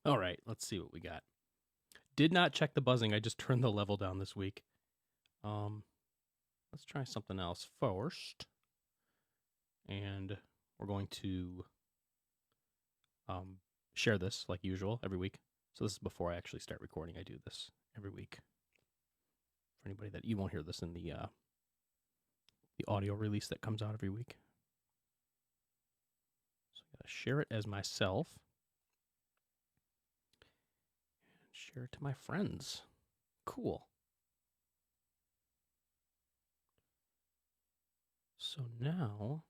All right, let's see what we got. Did not check the buzzing. I just turned the level down this week. Let's try something else first. And we're going to share this like usual every week. So this is before I actually start recording. I do this every week. For anybody that you won't hear this in the audio release that comes out every week. So I gotta share it as myself. And share it to my friends. Cool. So now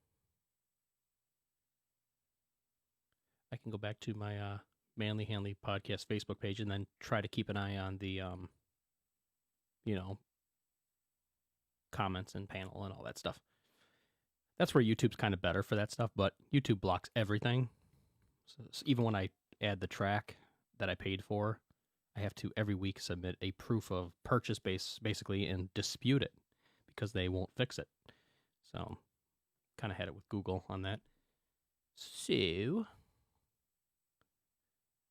I can go back to my Manly Hanley podcast Facebook page and then try to keep an eye on the, comments and panel and all that stuff. That's where YouTube's kind of better for that stuff, but YouTube blocks everything. So even when I add the track that I paid for, I have to every week submit a proof of purchase basically and dispute it because they won't fix it. So kind of had it with Google on that. So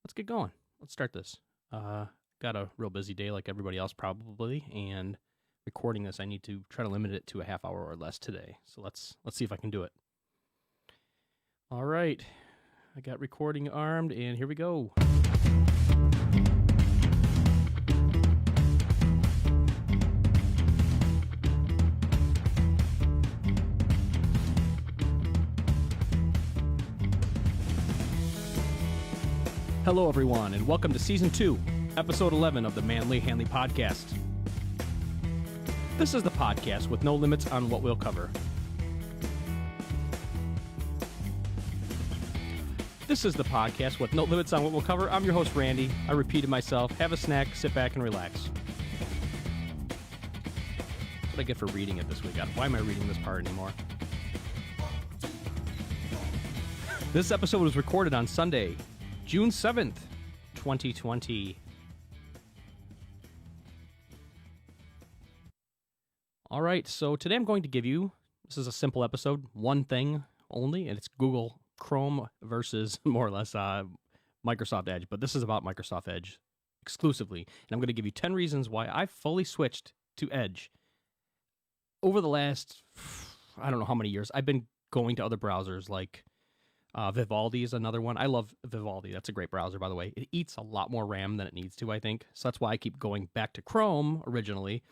let's get going. Let's start this. Got a real busy day like everybody else probably, and recording this, I need to try to limit it to a half hour or less today. So let's see if I can do it. All right. I got recording armed, and here we go. Hello, everyone, and welcome to Season 2, Episode 11 of the Manly Hanley Podcast. This is the podcast with no limits on what we'll cover. This is the podcast with no limits on what we'll cover. I'm your host, Randy. I repeated myself. Have a snack, sit back, and relax. What did I get for reading it this week? Why am I reading this part anymore? This episode was recorded on Sunday, June 7th, 2020. All right, so today I'm going to give you, this is a simple episode, one thing only, and it's Google Chrome versus more or less Microsoft Edge. But this is about Microsoft Edge exclusively, and I'm going to give you 10 reasons why I fully switched to Edge. Over the last, I don't know how many years, I've been going to other browsers like Vivaldi is another one. I love Vivaldi. That's a great browser, by the way. It eats a lot more RAM than it needs to, I think. So that's why I keep going back to Chrome originally.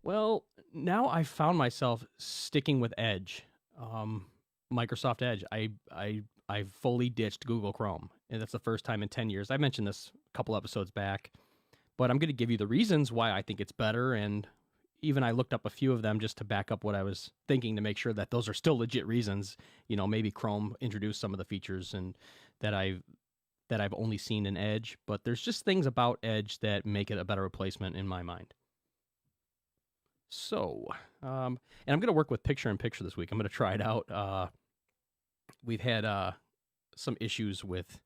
Well, now I found myself sticking with Edge, Microsoft Edge. I fully ditched Google Chrome, and that's the first time in 10 years. I mentioned this a couple episodes back, but I'm going to give you the reasons why I think it's better, and even I looked up a few of them just to back up what I was thinking to make sure that those are still legit reasons. You know, maybe Chrome introduced some of the features and that I've only seen in Edge, but there's just things about Edge that make it a better replacement in my mind. So, and I'm going to work with picture-in-picture this week. I'm going to try it out. We've had some issues with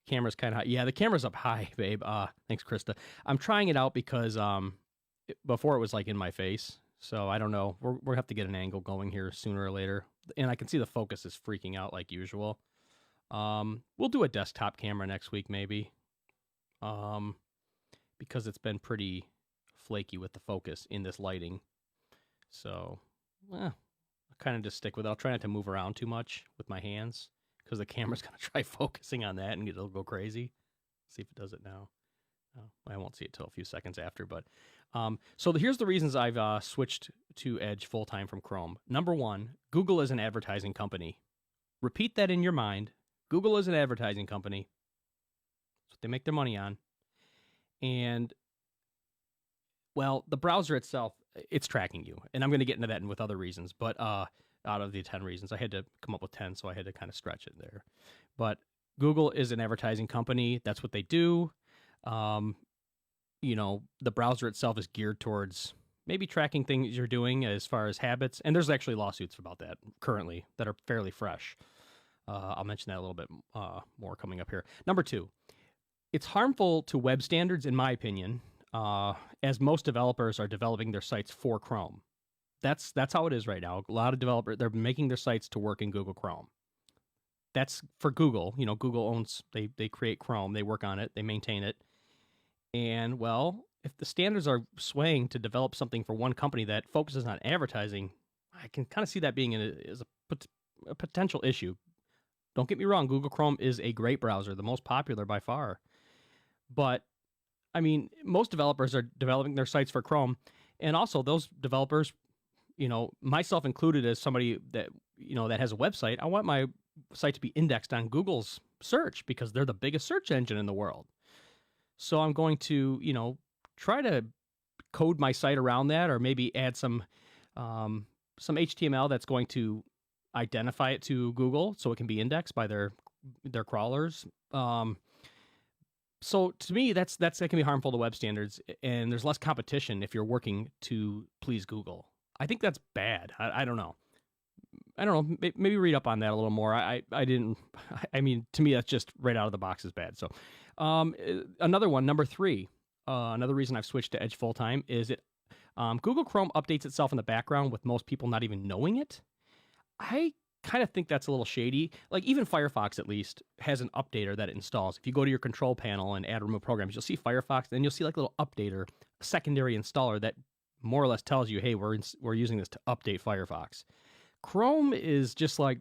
cameras kind of high. Yeah, the camera's up high, babe. Thanks, Krista. I'm trying it out because before it was like in my face. So I don't know. We're going to have to get an angle going here sooner or later. And I can see the focus is freaking out like usual. We'll do a desktop camera next week maybe. Because it's been pretty flaky with the focus in this lighting. So, I'll kind of just stick with it. I'll try not to move around too much with my hands because the camera's going to try focusing on that and it'll go crazy. See if it does it now. I won't see it till a few seconds after, but so here's the reasons I've switched to Edge full-time from Chrome. Number one, Google is an advertising company. Repeat that in your mind. Google is an advertising company. That's what they make their money on. And well, the browser itself, it's tracking you. And I'm going to get into that with other reasons. But out of the 10 reasons, I had to come up with 10, so I had to kind of stretch it there. But Google is an advertising company. That's what they do. The browser itself is geared towards maybe tracking things you're doing as far as habits. And there's actually lawsuits about that currently that are fairly fresh. I'll mention that a little bit more coming up here. Number two, it's harmful to web standards, in my opinion, as most developers are developing their sites for Chrome. That's how it is right now. A lot of developers, they're making their sites to work in Google Chrome. that's for Google. You know, Google owns, they create Chrome, they work on it, they maintain it. And well, if the standards are swaying to develop something for one company that focuses on advertising, I can kind of see that being a potential issue. Don't get me wrong, Google Chrome is a great browser, the most popular by far. But I mean, most developers are developing their sites for Chrome, and also those developers, you know, myself included as somebody that, you know, that has a website, I want my site to be indexed on Google's search because they're the biggest search engine in the world. So I'm going to, you know, try to code my site around that, or maybe add some HTML that's going to identify it to Google so it can be indexed by their crawlers. So to me, that can be harmful to web standards, and there's less competition if you're working to please Google. I think that's bad. I don't know. I don't know. Maybe read up on that a little more. I didn't. I mean, to me, that's just right out of the box is bad. So, another one, number 3. Another reason I've switched to Edge full time is it. Google Chrome updates itself in the background with most people not even knowing it. I kind of think that's a little shady. Like even Firefox at least has an updater that it installs. If you go to your control panel and add remove programs, you'll see Firefox, then you'll see like a little updater, a secondary installer that more or less tells you, hey, we're using this to update Firefox. Chrome is just like,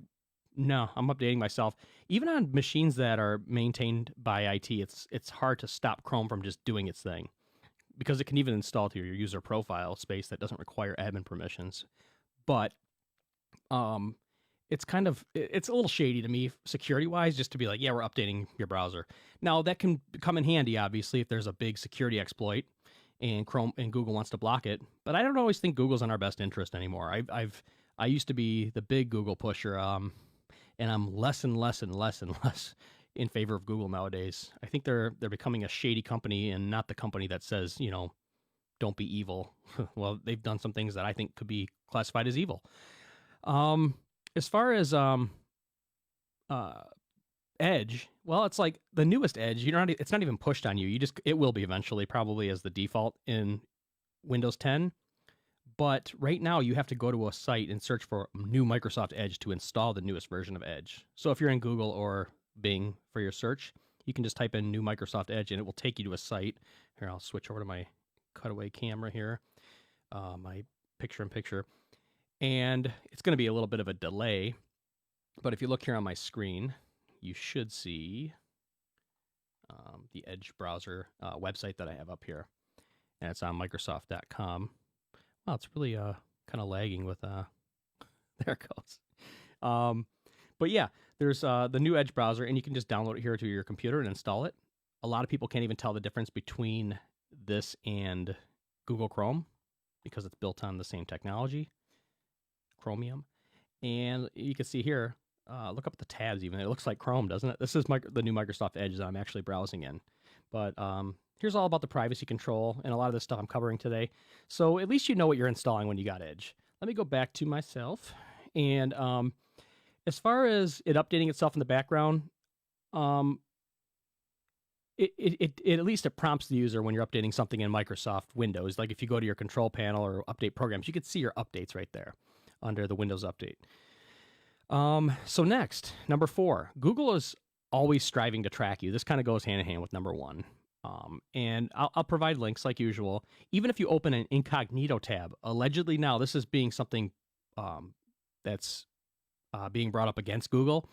no, I'm updating myself. Even on machines that are maintained by IT, it's hard to stop Chrome from just doing its thing because it can even install to your user profile space that doesn't require admin permissions. But it's a little shady to me security-wise just to be like, yeah, we're updating your browser. Now, that can come in handy, obviously, if there's a big security exploit and Chrome and Google wants to block it. But I don't always think Google's in our best interest anymore. I used to be the big Google pusher, and I'm less and less in favor of Google nowadays. I think they're becoming a shady company and not the company that says, you know, don't be evil. Well, they've done some things that I think could be classified as evil. As far as Edge, well, it's like the newest Edge. It's not even pushed on you. It will be eventually, probably as the default in Windows 10. But right now, you have to go to a site and search for new Microsoft Edge to install the newest version of Edge. So if you're in Google or Bing for your search, you can just type in new Microsoft Edge, and it will take you to a site. Here, I'll switch over to my cutaway camera here, my picture-in-picture. And it's going to be a little bit of a delay, but if you look here on my screen, you should see the Edge browser website that I have up here, and it's on Microsoft.com. Wow, it's really kind of lagging with there it goes. But yeah, there's the new Edge browser, and you can just download it here to your computer and install it. A lot of people can't even tell the difference between this and Google Chrome because it's built on the same technology. Chromium, and you can see here, look up the tabs even. It looks like Chrome, doesn't it? This is the new Microsoft Edge that I'm actually browsing in. But here's all about the privacy control and a lot of this stuff I'm covering today. So at least you know what you're installing when you got Edge. Let me go back to myself. And as far as it updating itself in the background, it at least it prompts the user when you're updating something in Microsoft Windows. Like if you go to your control panel or update programs, you can see your updates right there under the Windows Update. So next, number 4, Google is always striving to track you. This kind of goes hand in hand with number 1. And I'll provide links like usual. Even if you open an Incognito tab, allegedly now this is being something that's being brought up against Google.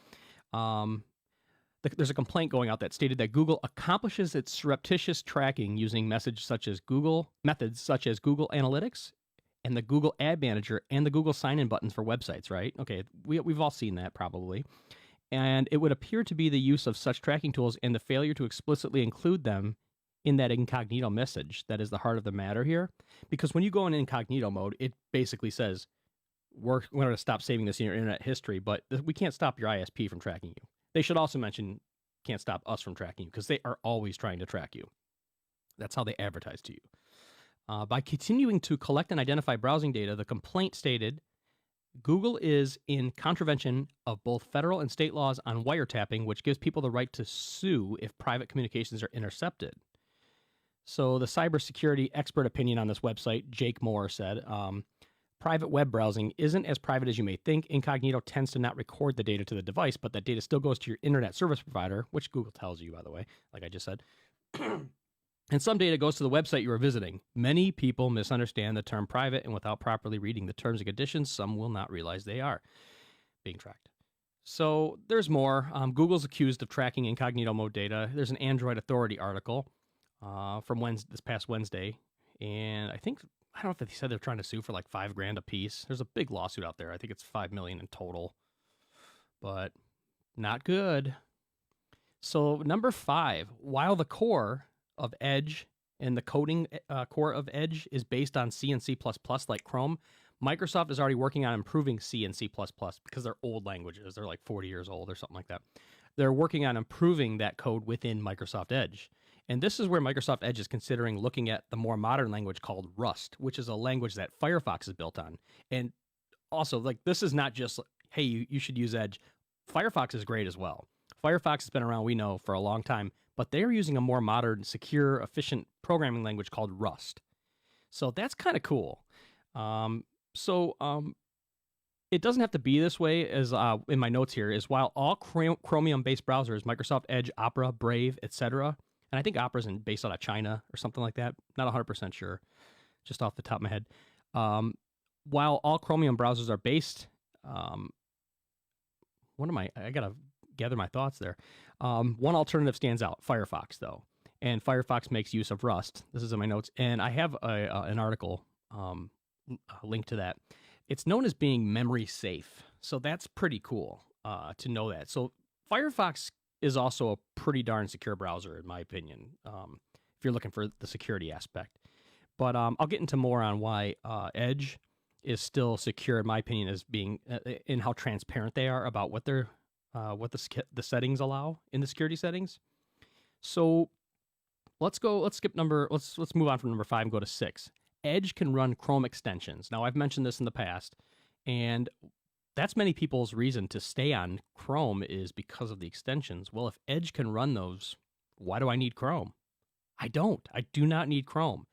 There's a complaint going out that stated that Google accomplishes its surreptitious tracking using methods such as Google Analytics and the Google Ad Manager and the Google sign-in buttons for websites, right? Okay, we've all seen that probably. And it would appear to be the use of such tracking tools and the failure to explicitly include them in that incognito message that is the heart of the matter here. Because when you go in incognito mode, it basically says, we're going to stop saving this in your internet history, but we can't stop your ISP from tracking you. They should also mention, can't stop us from tracking you, because they are always trying to track you. That's how they advertise to you. By continuing to collect and identify browsing data, the complaint stated, Google is in contravention of both federal and state laws on wiretapping, which gives people the right to sue if private communications are intercepted. So the cybersecurity expert opinion on this website, Jake Moore, said, Private web browsing isn't as private as you may think. Incognito tends to not record the data to the device, but that data still goes to your internet service provider, which Google tells you, by the way, like I just said. And some data goes to the website you are visiting. Many people misunderstand the term private, and without properly reading the terms and conditions, some will not realize they are being tracked. So there's more. Google's accused of tracking incognito mode data. There's an Android Authority article from this past Wednesday, and I don't know if they said they're trying to sue for like $5,000 a piece. There's a big lawsuit out there. I think it's $5 million in total, but not good. So number 5, while the core of Edge and the coding core of Edge is based on C and C++ like Chrome, Microsoft is already working on improving C and C++ because they're old languages. They're like 40 years old or something like that. They're working on improving that code within Microsoft Edge. And this is where Microsoft Edge is considering looking at the more modern language called Rust, which is a language that Firefox is built on. And also, like, this is not just, hey, you should use Edge. Firefox is great as well. Firefox has been around, we know, for a long time, but they're using a more modern, secure, efficient programming language called Rust. So that's kind of cool. It doesn't have to be this way, as in my notes here, is while all Chromium-based browsers, Microsoft Edge, Opera, Brave, etc., and I think Opera's based out of China or something like that, not 100% sure, just off the top of my head. While all Chromium browsers are based, I got to gather my thoughts there. One alternative stands out, Firefox, though. And Firefox makes use of Rust. This is in my notes. And I have an article link to that. It's known as being memory safe. So that's pretty cool to know that. So Firefox is also a pretty darn secure browser, in my opinion, if you're looking for the security aspect. But I'll get into more on why Edge is still secure, in my opinion, as being in how transparent they are about what the settings allow in the security settings. So let's move on from number 5 and go to 6. Edge can run Chrome extensions. Now, I've mentioned this in the past, and that's many people's reason to stay on Chrome is because of the extensions. Well, if Edge can run those, why do I need Chrome? I don't. I do not need Chrome.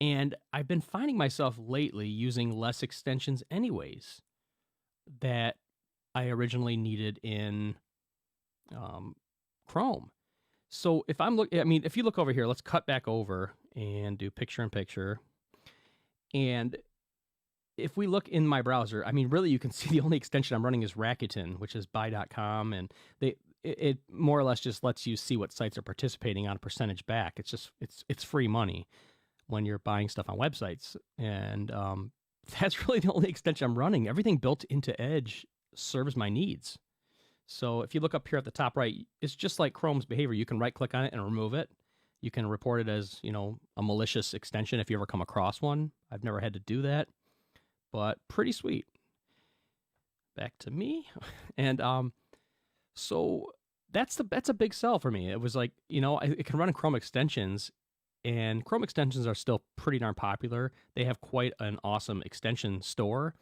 And I've been finding myself lately using less extensions anyways that I originally needed in Chrome. So if if you look over here, let's cut back over and do picture-in-picture. And if we look in my browser, really you can see the only extension I'm running is Rakuten, which is buy.com, and it more or less just lets you see what sites are participating on a percentage back. It's free money when you're buying stuff on websites, and that's really the only extension I'm running. Everything built into Edge serves my needs. So if you look up here at the top right, it's just like Chrome's behavior. You can right-click on it and remove it. You can report it as, a malicious extension if you ever come across one. I've never had to do that, but pretty sweet. Back to me. And so that's a big sell for me. It was like, it can run Chrome extensions, and Chrome extensions are still pretty darn popular. They have quite an awesome extension store.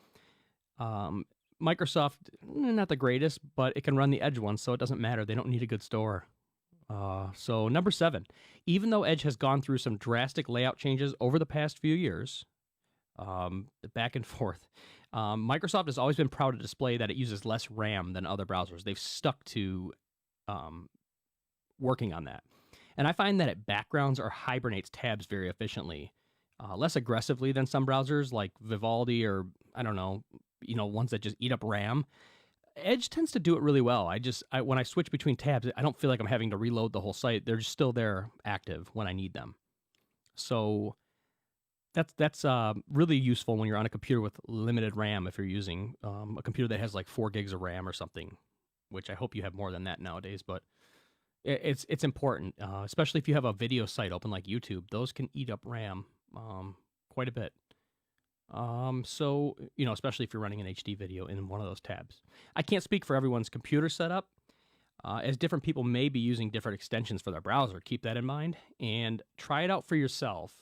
Microsoft, not the greatest, but it can run the Edge one, so it doesn't matter. They don't need a good store. So number 7, even though Edge has gone through some drastic layout changes over the past few years, back and forth, Microsoft has always been proud to display that it uses less RAM than other browsers. They've stuck to working on that. And I find that it backgrounds or hibernates tabs very efficiently, less aggressively than some browsers like Vivaldi or, ones that just eat up RAM. Edge tends to do it really well. When I switch between tabs, I don't feel like I'm having to reload the whole site. They're just still there active when I need them. So that's really useful when you're on a computer with limited RAM, if you're using a computer that has like 4 gigs of RAM or something, which I hope you have more than that nowadays, but it's important, especially if you have a video site open like YouTube. Those can eat up RAM quite a bit. So, especially if you're running an HD video in one of those tabs. I can't speak for everyone's computer setup, as different people may be using different extensions for their browser. Keep that in mind and try it out for yourself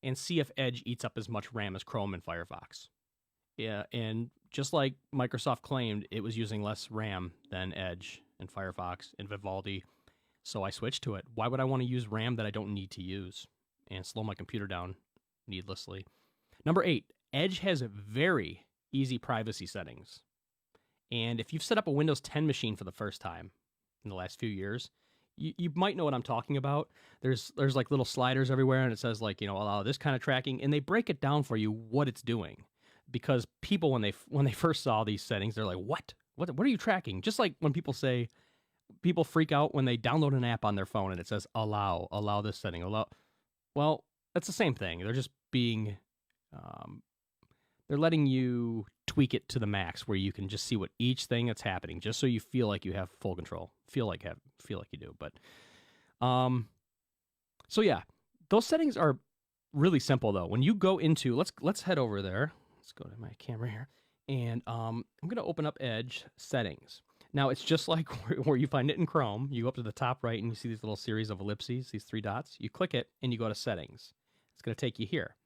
and see if Edge eats up as much RAM as Chrome and Firefox. Yeah, and just like Microsoft claimed, it was using less RAM than Edge and Firefox and Vivaldi, so I switched to it. Why would I want to use RAM that I don't need to use and slow my computer down needlessly? Number 8, Edge has very easy privacy settings. And if you've set up a Windows 10 machine for the first time in the last few years, you might know what I'm talking about. There's like little sliders everywhere, and it says like, allow this kind of tracking, and they break it down for you what it's doing. Because people, when they first saw these settings, they're like, what are you tracking? Just like when people freak out when they download an app on their phone and it says allow this setting, allow. Well, that's the same thing. They're just being, they're letting you tweak it to the max where you can just see what each thing that's happening, just so you feel like you have full control, feel like you do. But, so yeah, those settings are really simple though. When you go into, let's head over there. Let's go to my camera here, and I'm going to open up Edge settings. Now, it's just like where you find it in Chrome. You go up to the top right, and you see these little series of ellipses, these 3 dots. You click it, and you go to Settings. It's going to take you here.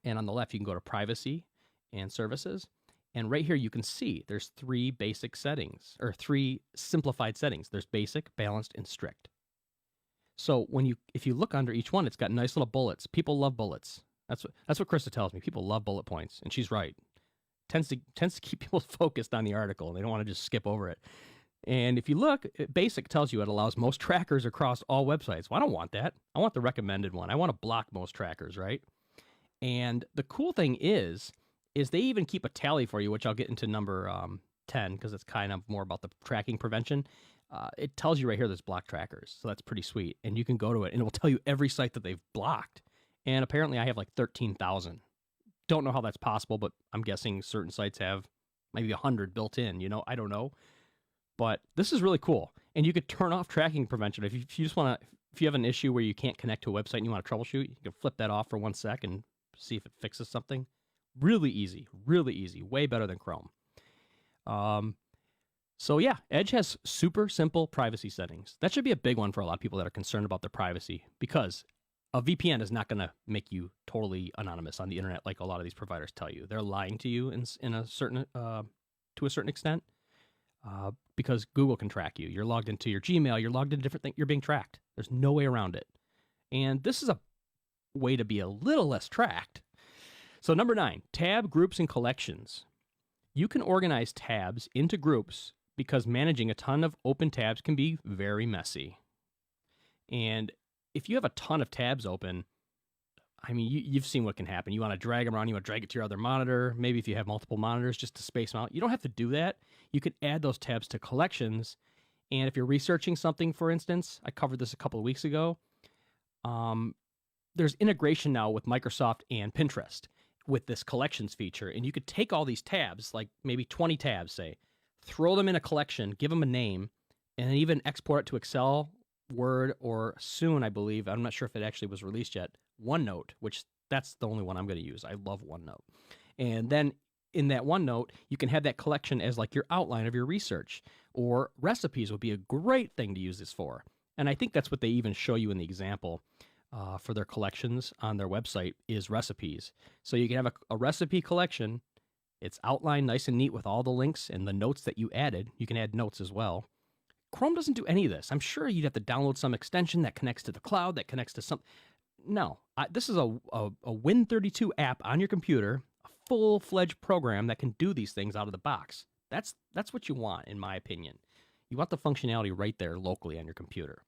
And on the left, you can go to Privacy and Services. And right here, you can see there's 3 basic settings, or 3 simplified settings. There's Basic, Balanced, and Strict. So if you look under each one, it's got nice little bullets. People love bullets. That's what Krista tells me. People love bullet points, and she's right. Tends to keep people focused on the article. They don't want to just skip over it. And if you look, Basic tells you it allows most trackers across all websites. Well, I don't want that. I want the recommended one. I want to block most trackers, right? And the cool thing is they even keep a tally for you, which I'll get into number 10 because it's kind of more about the tracking prevention. It tells you right here there's blocked trackers, so that's pretty sweet. And you can go to it, and it will tell you every site that they've blocked. And apparently I have like 13,000. Don't know how that's possible, but I'm guessing certain sites have maybe 100 built in, I don't know. But this is really cool. And you could turn off tracking prevention. If you have an issue where you can't connect to a website and you want to troubleshoot, you can flip that off for 1 sec and see if it fixes something. Really easy, way better than Chrome. So yeah, Edge has super simple privacy settings. That should be a big one for a lot of people that are concerned about their privacy, because a VPN is not going to make you totally anonymous on the internet like a lot of these providers tell you. They're lying to you in a certain to a certain extent because Google can track you. You're logged into your Gmail. You're logged into different things. You're being tracked. There's no way around it. And this is a way to be a little less tracked. So number 9, tab groups and collections. You can organize tabs into groups because managing a ton of open tabs can be very messy. And if you have a ton of tabs open, I mean, you've seen what can happen. You want to drag them around. You want to drag it to your other monitor. Maybe if you have multiple monitors, just to space them out. You don't have to do that. You can add those tabs to collections. And if you're researching something, for instance, I covered this a couple of weeks ago. There's integration now with Microsoft and Pinterest with this collections feature. And you could take all these tabs, like maybe 20 tabs, say, throw them in a collection, give them a name, and then even export it to Excel, Word, or soon, I believe, I'm not sure if it actually was released yet, OneNote, which that's the only one I'm going to use. I love OneNote. And then in that OneNote, you can have that collection as like your outline of your research, or recipes would be a great thing to use this for. And I think that's what they even show you in the example for their collections on their website is recipes. So you can have a recipe collection. It's outlined nice and neat with all the links and the notes that you added. You can add notes as well. Chrome doesn't do any of this. I'm sure you'd have to download some extension that connects to the cloud, that connects to something. No, this is a Win32 app on your computer, a full-fledged program that can do these things out of the box. That's what you want, in my opinion. You want the functionality right there locally on your computer.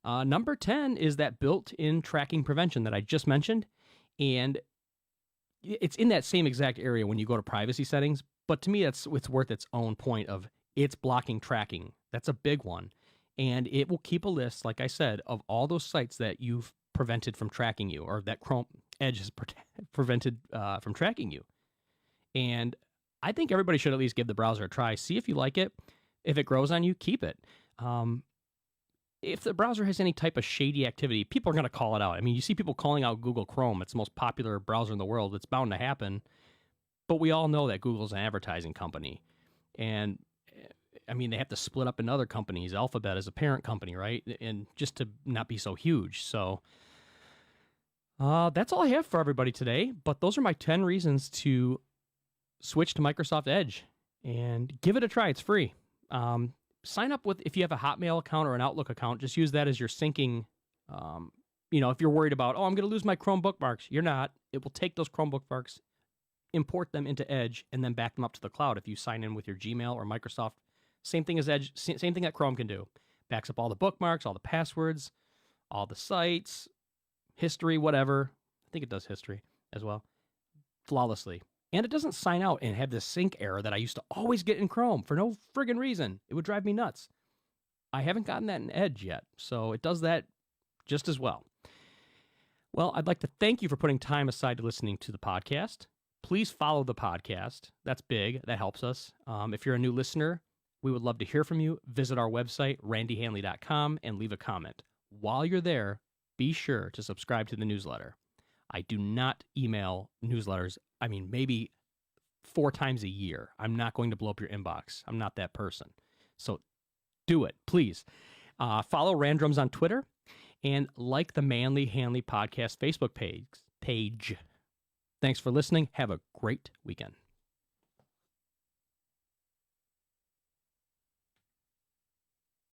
Number 10 is that built-in tracking prevention that I just mentioned, and it's in that same exact area when you go to privacy settings, but to me it's worth its own point of it's blocking tracking. That's a big one, and it will keep a list, like I said, of all those sites that you've prevented from tracking you, or that Chrome Edge has prevented from tracking you. And I think everybody should at least give the browser a try. See if you like it. If it grows on you, keep it. If the browser has any type of shady activity, people are going to call it out. I mean, you see people calling out Google Chrome. It's the most popular browser in the world. It's bound to happen. But we all know that Google's an advertising company. And, I mean, they have to split up in other companies. Alphabet is a parent company, right? And just to not be so huge. So that's all I have for everybody today. But those are my 10 reasons to switch to Microsoft Edge. And give it a try. It's free. Sign up with, if you have a Hotmail account or an Outlook account, just use that as your syncing. If you're worried about, I'm going to lose my Chrome bookmarks, you're not. It will take those Chrome bookmarks import them into Edge and then back them up to the cloud if you sign in with your Gmail or Microsoft. Same thing as Edge, same thing that Chrome can do. Backs up all the bookmarks, all the passwords, all the sites, history, whatever. I think it does history as well, flawlessly. And it doesn't sign out and have this sync error that I used to always get in Chrome for no friggin' reason. It would drive me nuts. I haven't gotten that in Edge yet, so it does that just as well. Well, I'd like to thank you for putting time aside to listening to the podcast. Please follow the podcast. That's big. That helps us. If you're a new listener, we would love to hear from you. Visit our website, randyhanley.com, and leave a comment. While you're there, be sure to subscribe to the newsletter. I do not email newsletters. I mean, maybe 4 times a year. I'm not going to blow up your inbox. I'm not that person. So do it, please. Follow Randrums on Twitter and like the Manly Hanley Podcast Facebook page. Thanks for listening. Have a great weekend.